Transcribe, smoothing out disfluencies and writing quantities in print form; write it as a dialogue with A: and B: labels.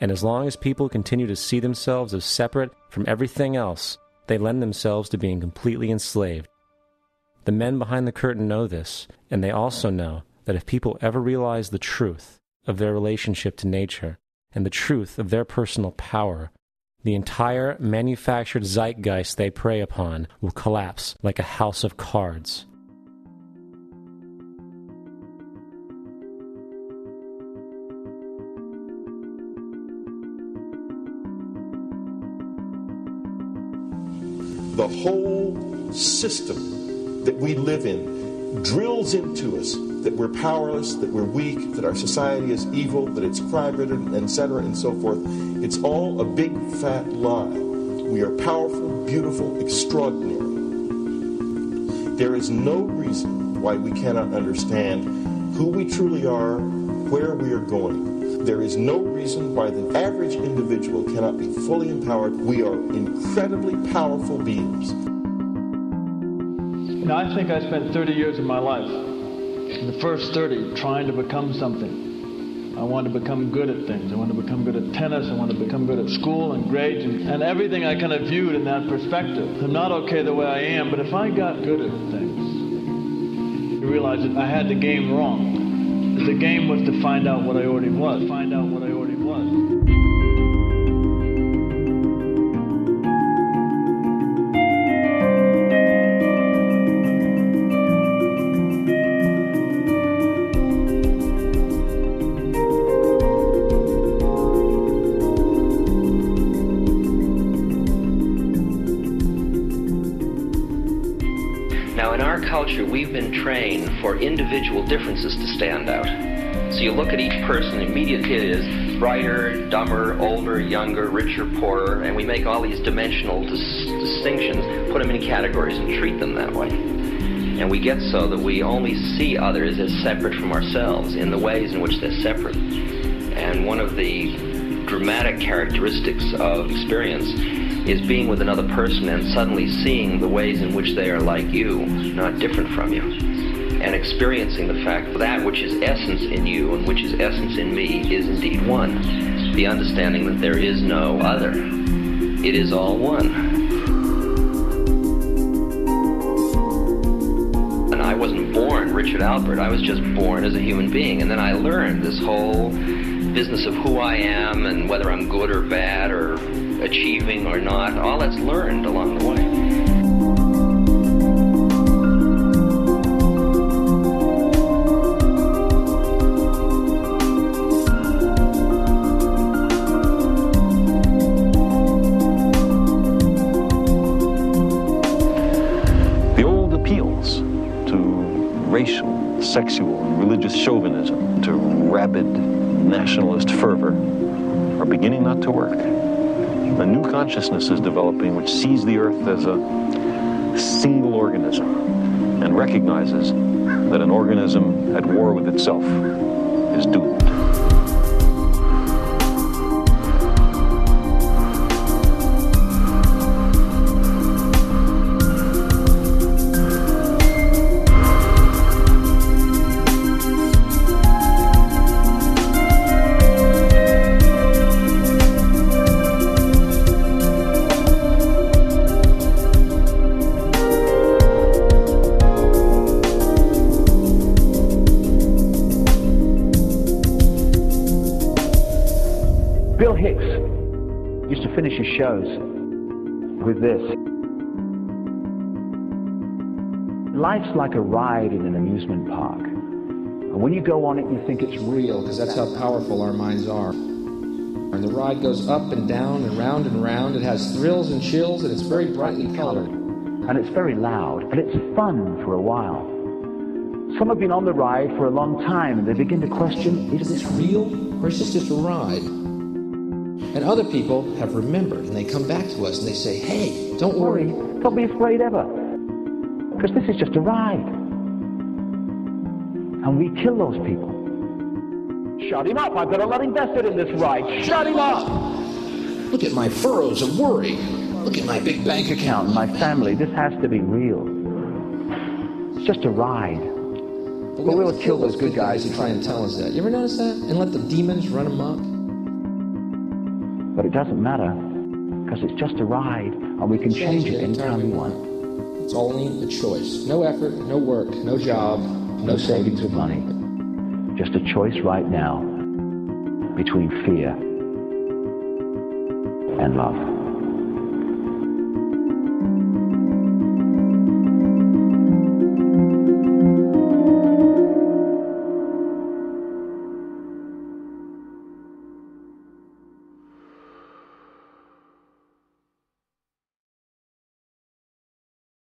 A: And as long as people continue to see themselves as separate from everything else, they lend themselves to being completely enslaved. The men behind the curtain know this, and they also know that if people ever realize the truth of their relationship to nature and the truth of their personal power, the entire manufactured zeitgeist they prey upon will collapse like a house of cards.
B: The whole system that we live in drills into us that we're powerless, that we're weak, that our society is evil, that it's crime-ridden, etc., and so forth. It's all a big, fat lie. We are powerful, beautiful, extraordinary. There is no reason why we cannot understand who we truly are, where we are going. There is no reason why the average individual cannot be fully empowered. We are incredibly powerful beings.
C: You know, I think I spent 30 years of my life, in the first 30, trying to become something. I wanted to become good at things. I wanted to become good at tennis. I wanted to become good at school and grades and everything I kind of viewed in that perspective. I'm not okay the way I am, but if I got good at things, you realize that I had the game wrong. The game was to find out what I already was.
D: We've been trained for individual differences to stand out. So you look at each person, immediately it is brighter, dumber, older, younger, richer, poorer, and we make all these dimensional distinctions, put them in categories and treat them that way. And we get so that we only see others as separate from ourselves in the ways in which they're separate. And one of the dramatic characteristics of experience is being with another person and suddenly seeing the ways in which they are like you, not different from you, and experiencing the fact that which is essence in you and which is essence in me is indeed one. The understanding that there is no other. It is all one. And I wasn't born Richard Albert, I was just born as a human being, and then I learned this whole business of who I am and whether I'm good or bad or achieving or not. All that's learned along the way.
E: The old appeals to racial, sexual, and religious chauvinism, to rabid nationalist fervor, are beginning not to work. A new consciousness is developing which sees the earth as a single organism and recognizes that an organism at war with itself is doomed.
F: Finish his shows with this. Life's like a ride in an amusement park. And when you go on it, you think it's real,
G: because that's how powerful our minds are. And the ride goes up and down and round and round. It has thrills and chills, and it's very brightly colored.
F: And it's very loud, and it's fun for a while. Some have been on the ride for a long time, and they begin to question, is this real,
G: or is this just a ride? And other people have remembered, and they come back to us and they say, hey, don't worry.
F: Don't be afraid ever, because this is just a ride. And we kill those people. Shut him up. I've got a lot invested in this ride. Shut him up.
G: Look at my furrows of worry. Look at my big bank account.
F: My family. This has to be real. It's just a ride.
G: But we will kill those good guys who try and tell us that. You ever notice that? And let the demons run amok?
F: But it doesn't matter, because it's just a ride, and we can change it anytime we want.
G: It's only a choice. No effort, no work, no job,
F: No savings of money. Just a choice right now between fear and love.